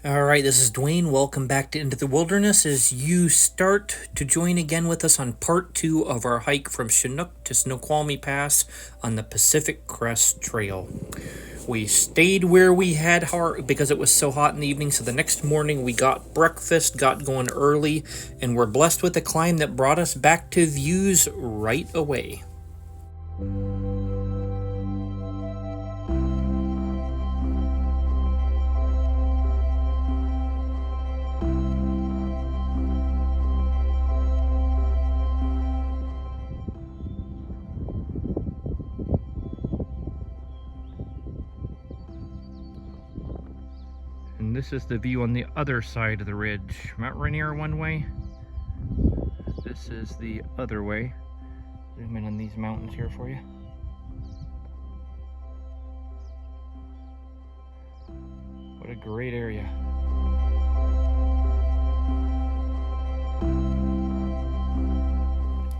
All right, this is Dwayne. Welcome back to Into the Wilderness as you start to join again with us on part 2 of our hike from Chinook to Snoqualmie Pass on the Pacific Crest Trail. We stayed where we had heart because it was so hot in the evening, so the next morning we got breakfast, got going early, and we're blessed with a climb that brought us back to views right away. And this is the view on the other side of the ridge. Mount Rainier one way. This is the other way. Zoom in on these mountains here for you. What a great area.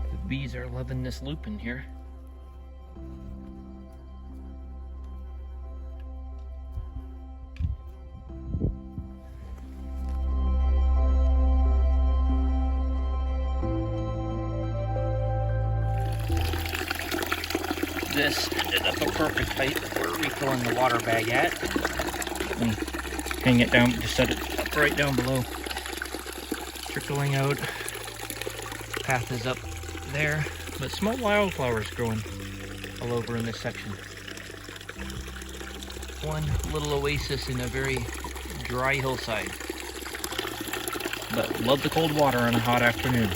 The bees are loving this loop in here. This ended up a perfect height for refilling the water bag at. And hang it down, just set it up right down below. Trickling out. Path is up there, but small wildflowers growing all over in this section. One little oasis in a very dry hillside. But love the cold water on a hot afternoon.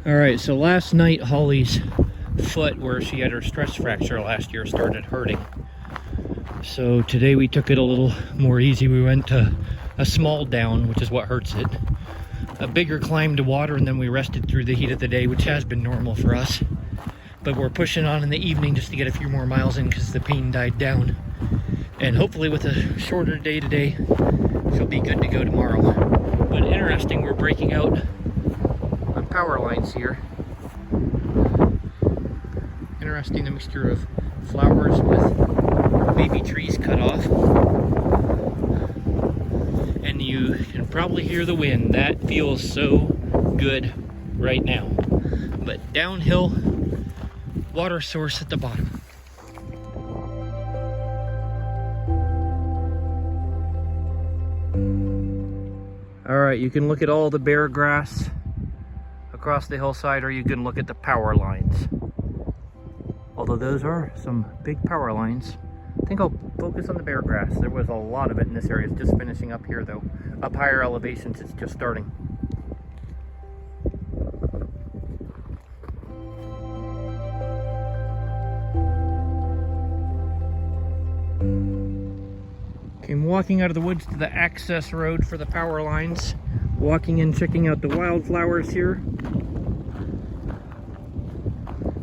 Alright, so last night Holly's foot, where she had her stress fracture last year, started hurting. So today we took it a little more easy. We went to a small down, which is what hurts it. A bigger climb to water, and then we rested through the heat of the day, which has been normal for us. But we're pushing on in the evening just to get a few more miles in because the pain died down. And hopefully with a shorter day today, she'll be good to go tomorrow. But interesting, we're breaking out power lines here. Interesting, the mixture of flowers with baby trees cut off. And you can probably hear the wind. That feels so good right now. But downhill, water source at the bottom. Alright, you can look at all the bare grass across the hillside, or you can look at the power lines. Although those are some big power lines. I think I'll focus on the bare grass. There was a lot of it in this area. It's just finishing up here though. Up higher elevations, it's just starting. Came walking out of the woods to the access road for the power lines. Walking in, checking out the wildflowers here.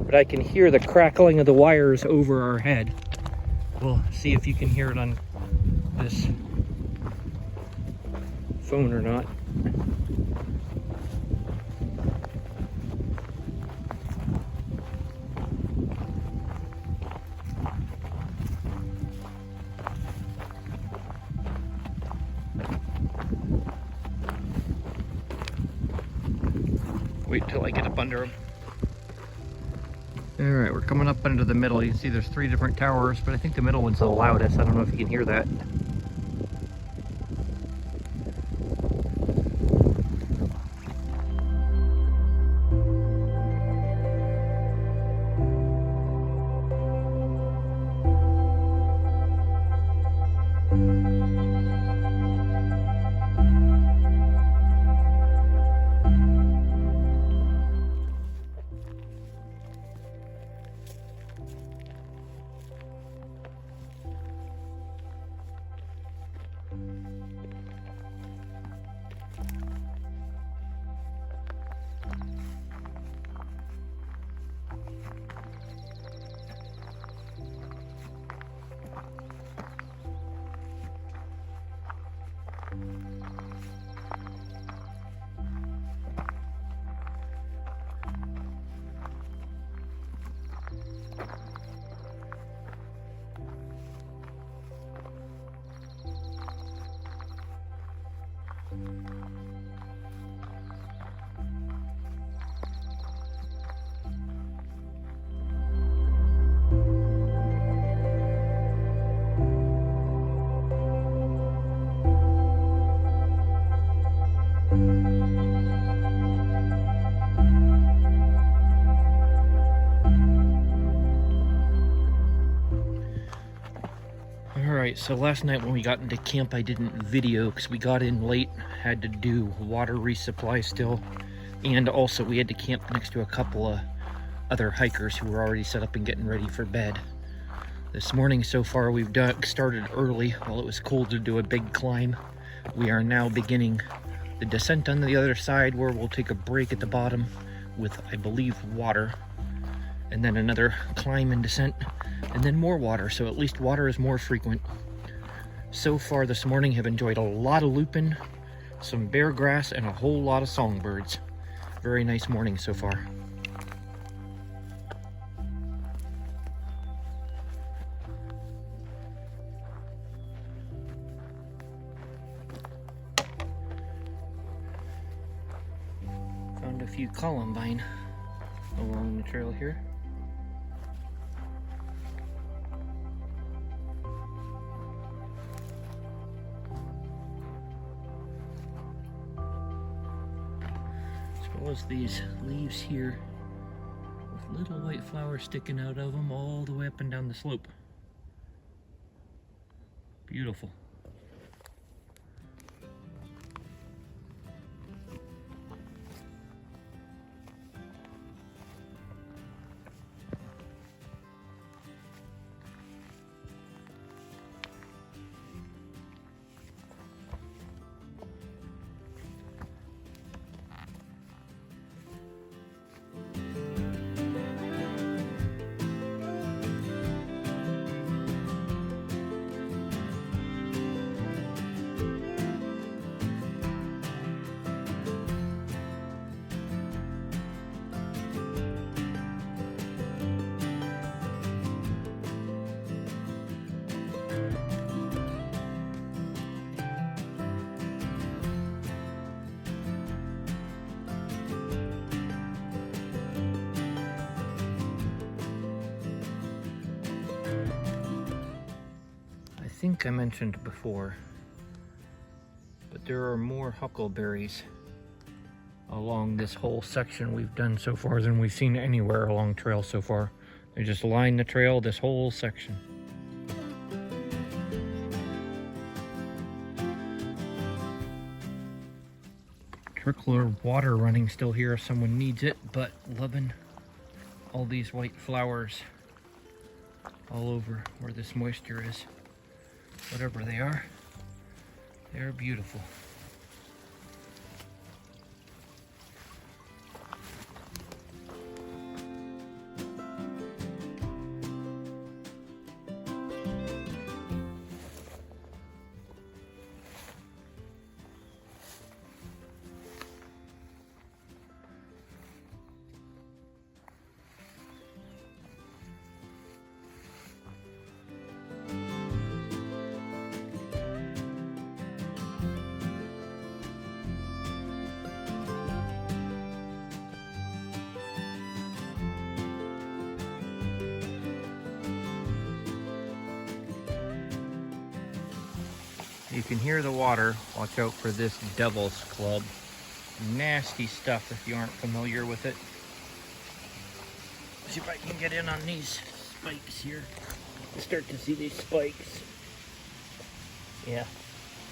But I can hear the crackling of the wires over our head. We'll see if you can hear it on this phone or not. Wait till I get up under them. Alright, we're coming up into the middle. You can see there's 3 different towers, but I think the middle one's the loudest. I don't know if you can hear that. Alright, so last night when we got into camp I didn't video because we got in late, had to do water resupply still, and also we had to camp next to a couple of other hikers who were already set up and getting ready for bed. This morning so far we've started early while it was cool to do a big climb. We are now beginning the descent on the other side where we'll take a break at the bottom with, I believe, water, and then another climb and descent, and then more water, so at least water is more frequent. So far this morning have enjoyed a lot of lupin, some bear grass, and a whole lot of songbirds. Very nice morning so far. Found a few columbine along the trail here. As well as these leaves here with little white flowers sticking out of them all the way up and down the slope. Beautiful. I think I mentioned before, but there are more huckleberries along this whole section we've done so far than we've seen anywhere along trail so far. They just line the trail, this whole section. Trickle of water running still here if someone needs it, but loving all these white flowers all over where this moisture is. Whatever they are, they're beautiful. You can hear the water. Watch out for this devil's club. Nasty stuff if you aren't familiar with it. See if I can get in on these spikes here. Start to see these spikes. Yeah,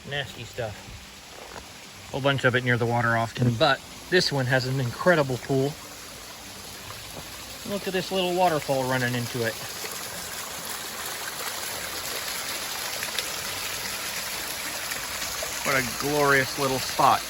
nasty stuff. A whole bunch of it near the water often, but this one has an incredible pool. Look at this little waterfall running into it. What a glorious little spot.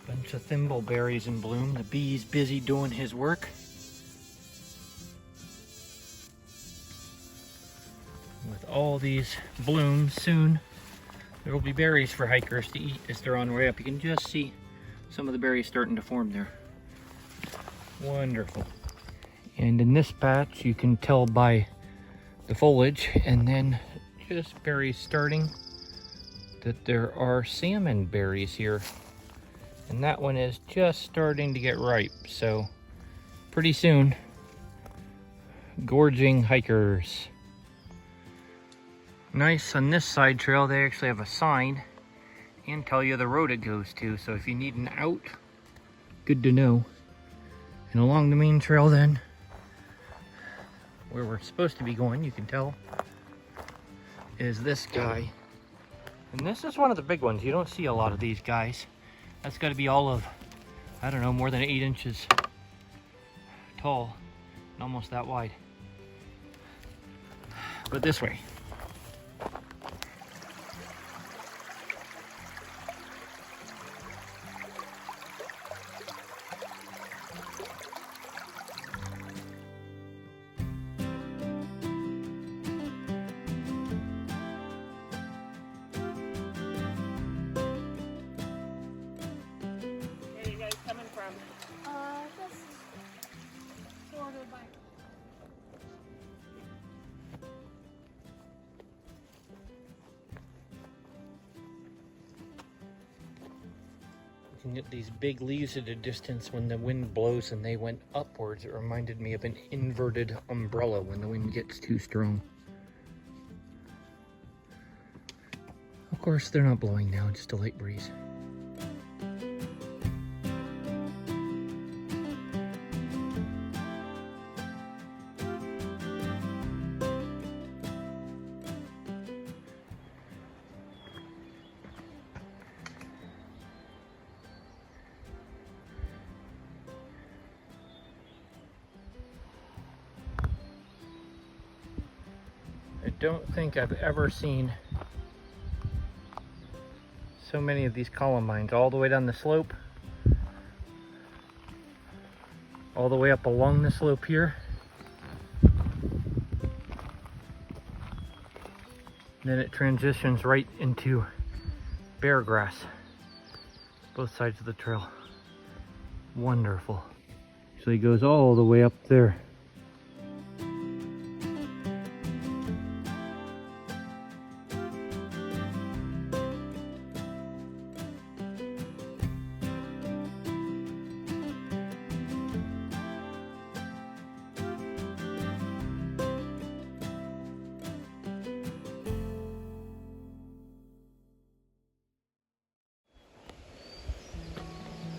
Bunch of thimbleberries in bloom. The bee's busy doing his work. With all these blooms soon, there will be berries for hikers to eat as they're on their way up. You can just see some of the berries starting to form there. Wonderful. And in this patch, you can tell by the foliage and then just berries starting that there are salmon berries here. And that one is just starting to get ripe. So pretty soon, gorging hikers. Nice on this side trail, they actually have a sign and tell you the road it goes to. So if you need an out, good to know. And along the main trail then, where we're supposed to be going, you can tell, is this guy. And this is one of the big ones. You don't see a lot of these guys. That's got to be all of, I don't know, more than 8 inches tall and almost that wide. But this way. You can get these big leaves at a distance when the wind blows and they went upwards. It reminded me of an inverted umbrella when the wind gets too strong. Of course, they're not blowing now, just a light breeze. I don't think I've ever seen so many of these columbines all the way down the slope, all the way up along the slope here. Then it transitions right into bear grass, both sides of the trail. Wonderful. So he goes all the way up there.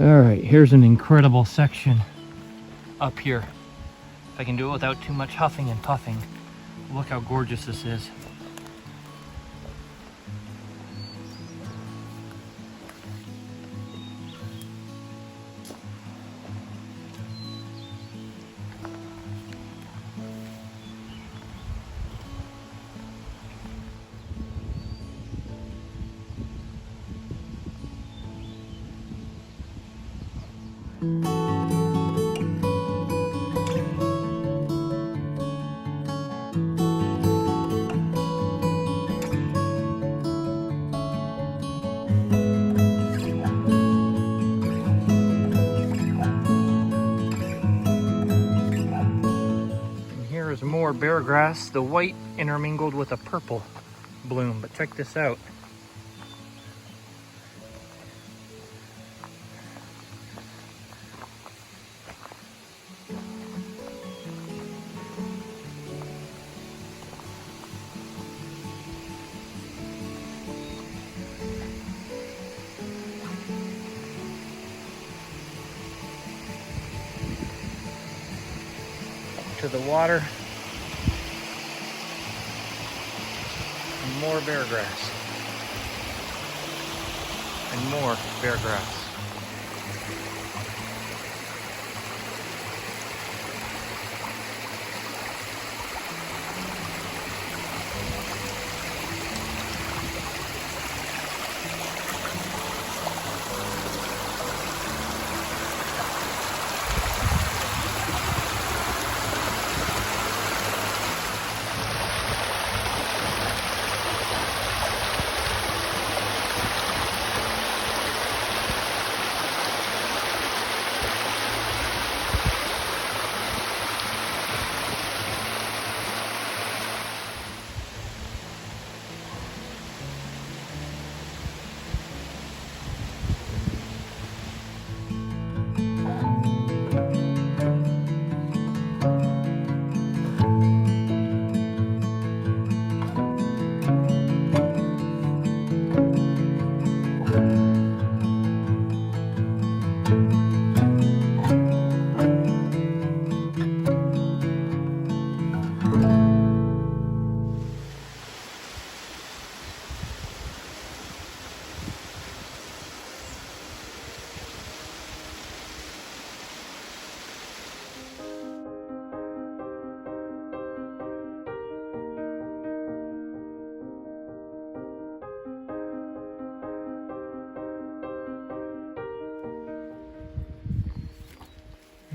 All right, here's an incredible section up here. If I can do it without too much huffing and puffing. Look how gorgeous this is. More bear grass, the white intermingled with a purple bloom, but check this out. To the water. More bear grass and more bear grass.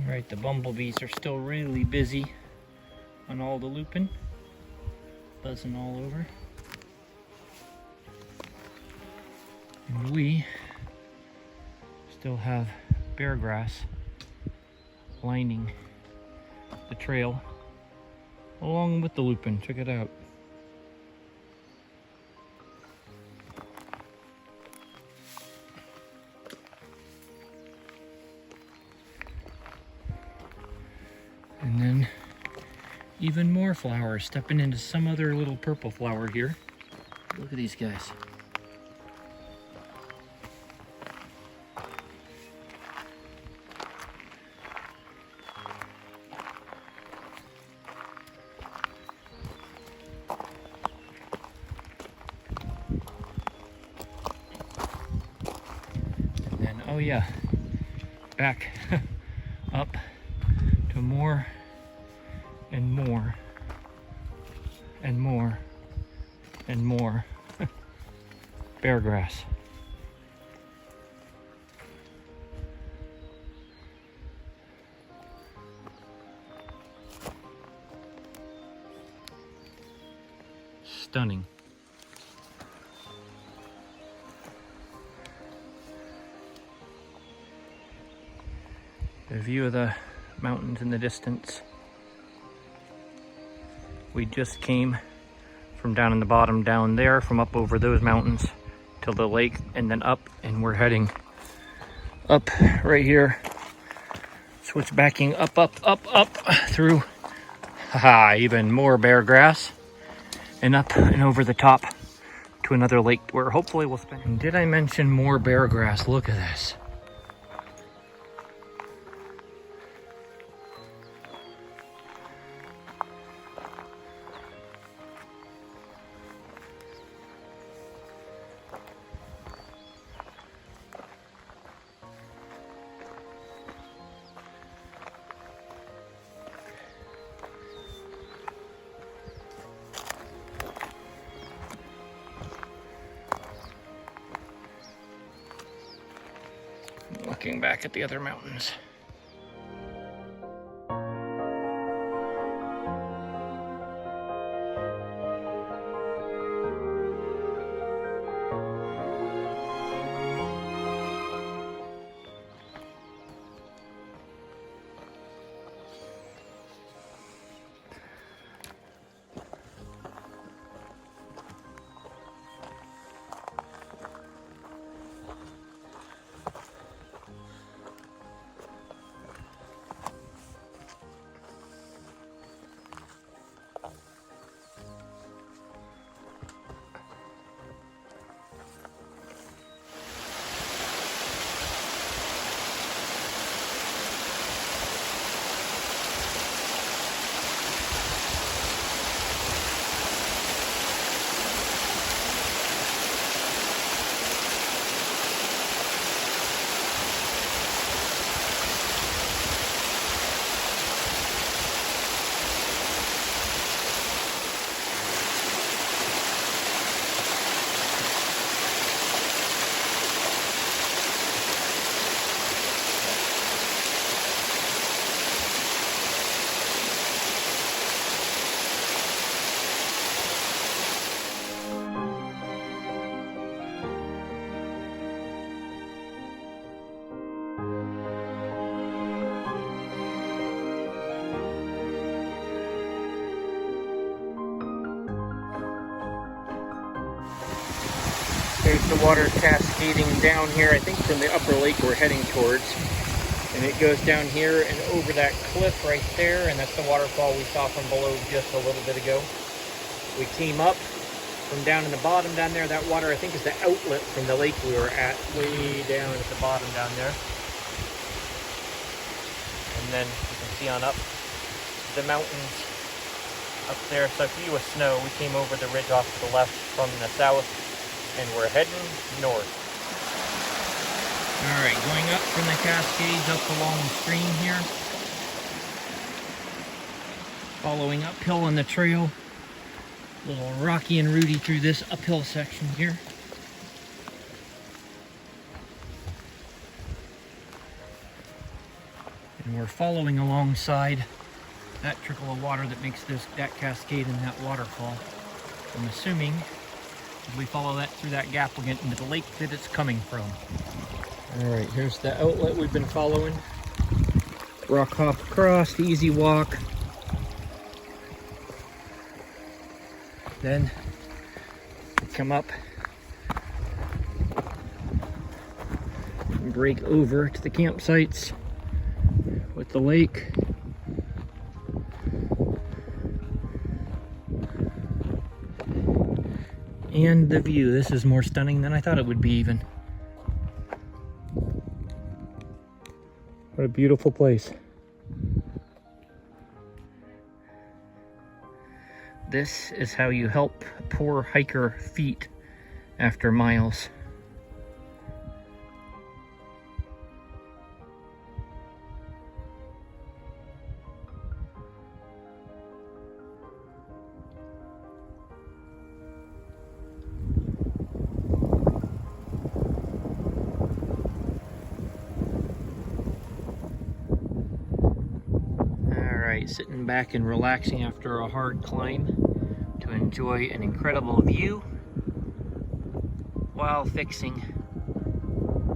Alright, the bumblebees are still really busy on all the lupin, buzzing all over. And we still have bear grass lining the trail along with the lupin. Check it out. And then even more flowers, stepping into some other little purple flower here. Look at these guys. And then, oh yeah, back up to more and more and more and more bear grass. Stunning. A view of the mountains in the distance. We just came from down in the bottom down there, from up over those mountains to the lake and then up, and we're heading up right here. Switch backing up through even more bear grass and up and over the top to another lake where hopefully we'll spend. And did I mention more bear grass? Look at this. Looking back at the other mountains. There's the water cascading down here, I think from the upper lake we're heading towards. And it goes down here and over that cliff right there, and that's the waterfall we saw from below just a little bit ago. We came up from down in the bottom down there. That water, I think, is the outlet from the lake we were at, way down at the bottom down there. And then you can see on up the mountains up there. So a view of snow. We came over the ridge off to the left from the south, and we're heading north. All right, going up from the Cascades up along the stream here. Following uphill on the trail. A little rocky and rooty through this uphill section here. And we're following alongside that trickle of water that makes that cascade and that waterfall. I'm assuming if we follow that through that gap, we'll get into the lake that it's coming from. All right, here's the outlet we've been following. Rock hop across, easy walk. Then we come up and break over to the campsites with the lake. And the view. This is more stunning than I thought it would be even. What a beautiful place. This is how you help poor hiker feet after miles. Sitting back and relaxing after a hard climb to enjoy an incredible view while fixing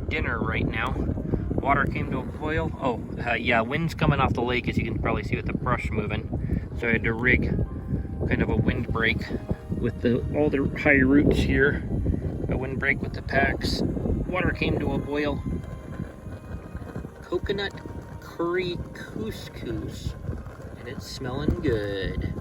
dinner right now. Water came to a boil. Yeah, wind's coming off the lake, as you can probably see with the brush moving. So I had to rig kind of a windbreak with all the high roots here. A windbreak with the packs. Water came to a boil. Coconut curry couscous. It's smelling good.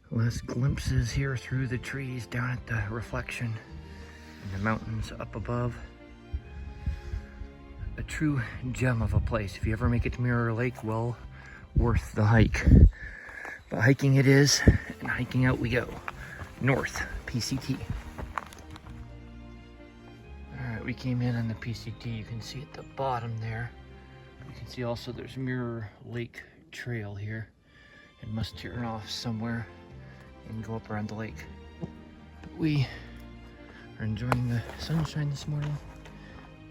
Last glimpses here through the trees down at the reflection and the mountains up above. A true gem of a place. If you ever make it to Mirror Lake, well worth the hike. But hiking it is, and hiking out we go. North, PCT. Alright, we came in on the PCT. You can see at the bottom there. You can see also there's Mirror Lake Trail here. It must turn off somewhere and go up around the lake. But we are enjoying the sunshine this morning,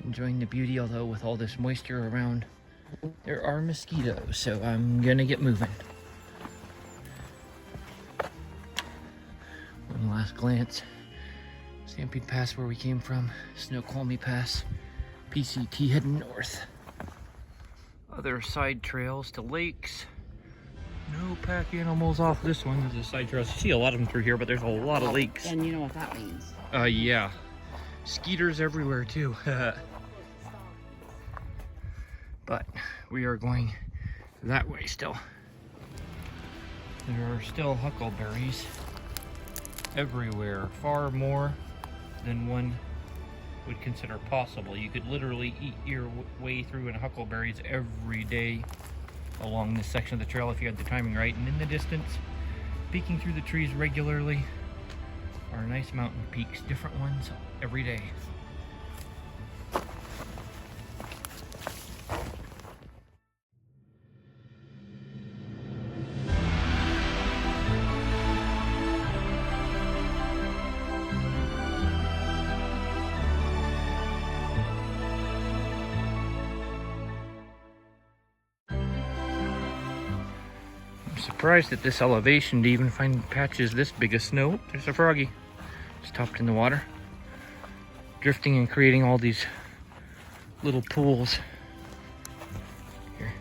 enjoying the beauty, although with all this moisture around, there are mosquitoes, so I'm gonna get moving. One last glance. Stampede Pass where we came from, Snoqualmie Pass, PCT heading north. Other side trails to lakes, No pack animals off this one. There's a side trail. You see a lot of them through here, but there's a lot of lakes. And you know what that means. Yeah. Skeeters everywhere too. But we are going that way still. There are still huckleberries everywhere, far more than one would consider possible. You could literally eat your way through in huckleberries every day along this section of the trail if you had the timing right. And in the distance, peeking through the trees regularly, are nice mountain peaks, different ones every day. Surprised at this elevation to even find patches this big of snow. There's a froggy just topped in the water, drifting and creating all these little pools. Here,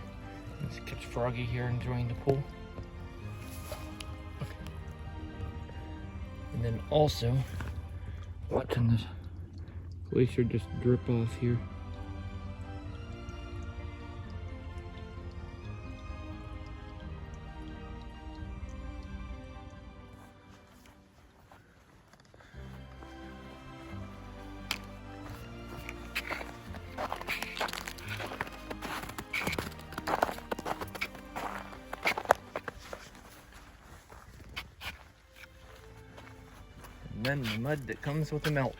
let's catch froggy here enjoying the pool. And then also watching this glacier just drip off here. And then the mud that comes with the melt.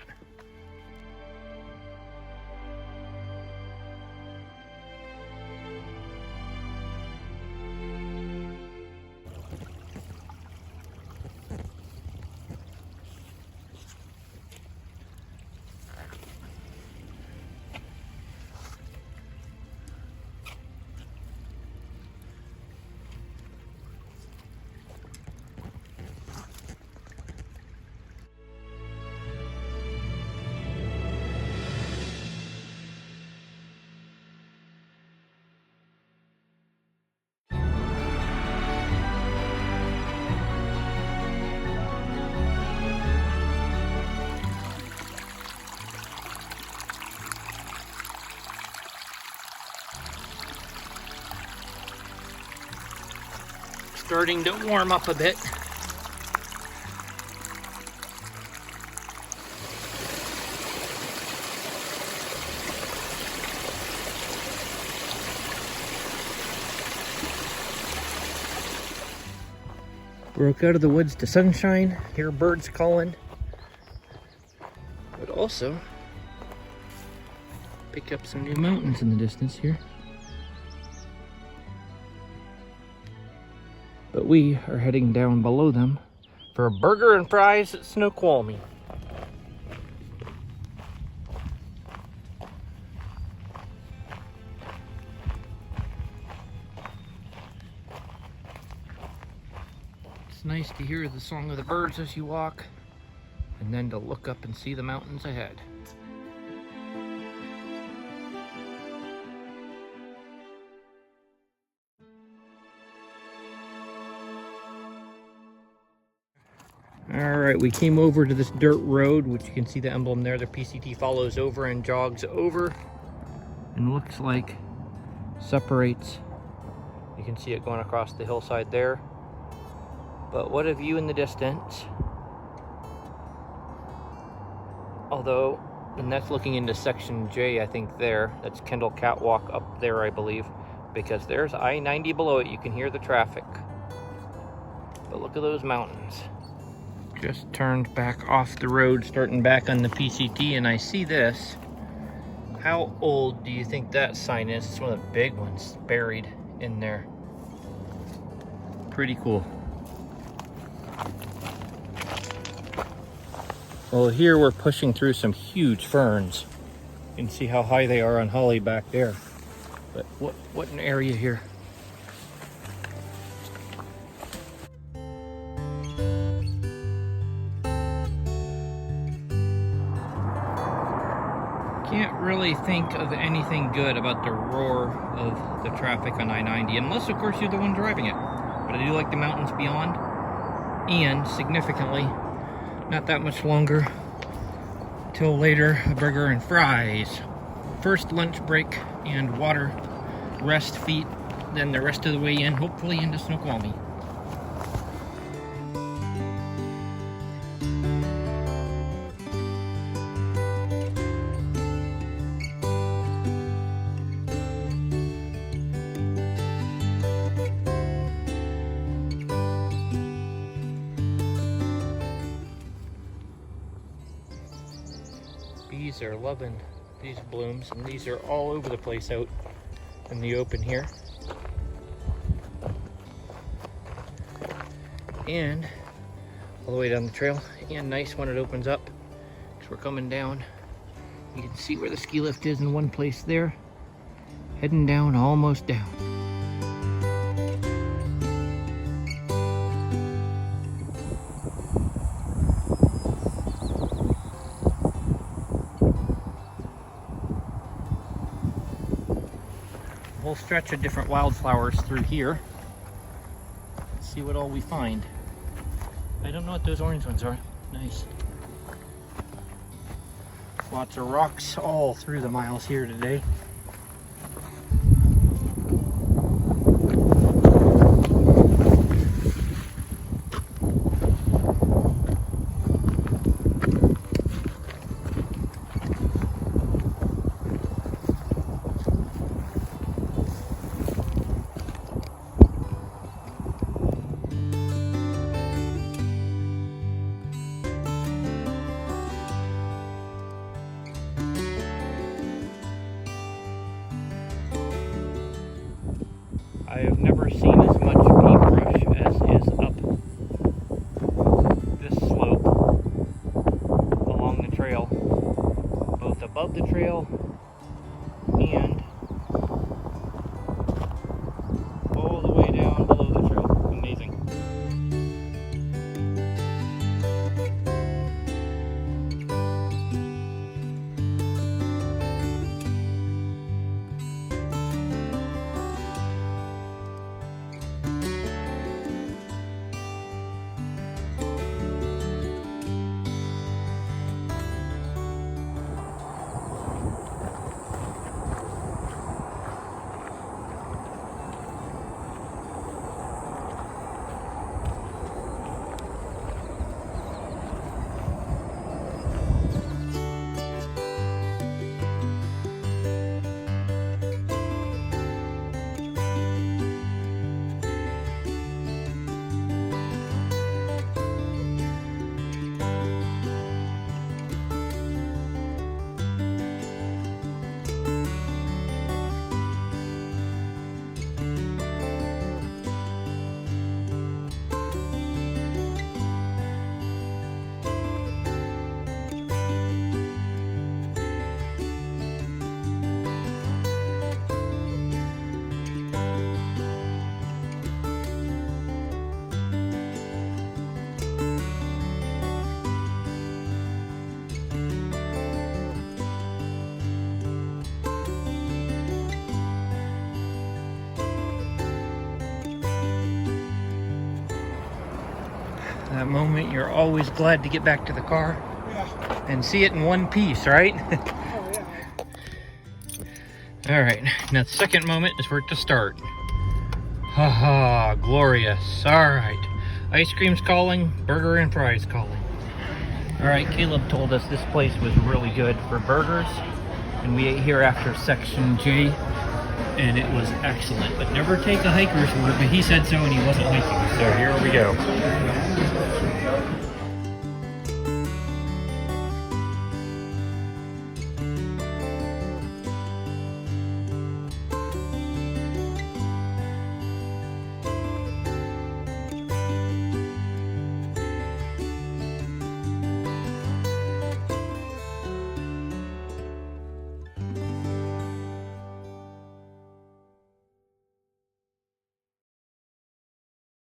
Starting to warm up a bit. Broke out of the woods to sunshine, hear birds calling, but also pick up some new mountains in the distance here. But we are heading down below them for a burger and fries at Snoqualmie. It's nice to hear the song of the birds as you walk, and then to look up and see the mountains ahead. Alright, we came over to this dirt road, which you can see the emblem there. The PCT follows over and jogs over, and looks like separates. You can see it going across the hillside there. But what a view in the distance. Although, and that's looking into section J, I think there. That's Kendall Catwalk up there, I believe. Because there's I-90 below it. You can hear the traffic. But look at those mountains. Just turned back off the road, starting back on the PCT, and I see this. How old do you think that sign is? It's one of the big ones buried in there. Pretty cool. Well, here we're pushing through some huge ferns. You can see how high they are on holly back there. But what an area here. Can't really think of anything good about the roar of the traffic on I-90, unless of course you're the one driving it. But but I do like the mountains beyond. And significantly, not that much longer till later, a burger and fries. First lunch break and water, rest, feet, then the rest of the way in, hopefully into Snoqualmie. Bees are loving these blooms, and these are all over the place out in the open here. And all the way down the trail, and nice when it opens up, because we're coming down. You can see where the ski lift is in one place there. Heading down, almost down. Whole stretch of different wildflowers through here. Let's see what all we find. I don't know what those orange ones are. Nice. Lots of rocks all through the miles here today. I have never seen as much paintbrush as is up this slope along the trail, both above the trail and all the way down below the trail. Amazing. That moment you're always glad to get back to the car and see it in one piece, right? All right, now the second moment is for it to start. Haha, glorious. All right, ice cream's calling, burger and fries calling. All right, Caleb told us this place was really good for burgers, and we ate here after Section J, and it was excellent. But never take a hiker's word, but he said so and he wasn't hiking, so here we go.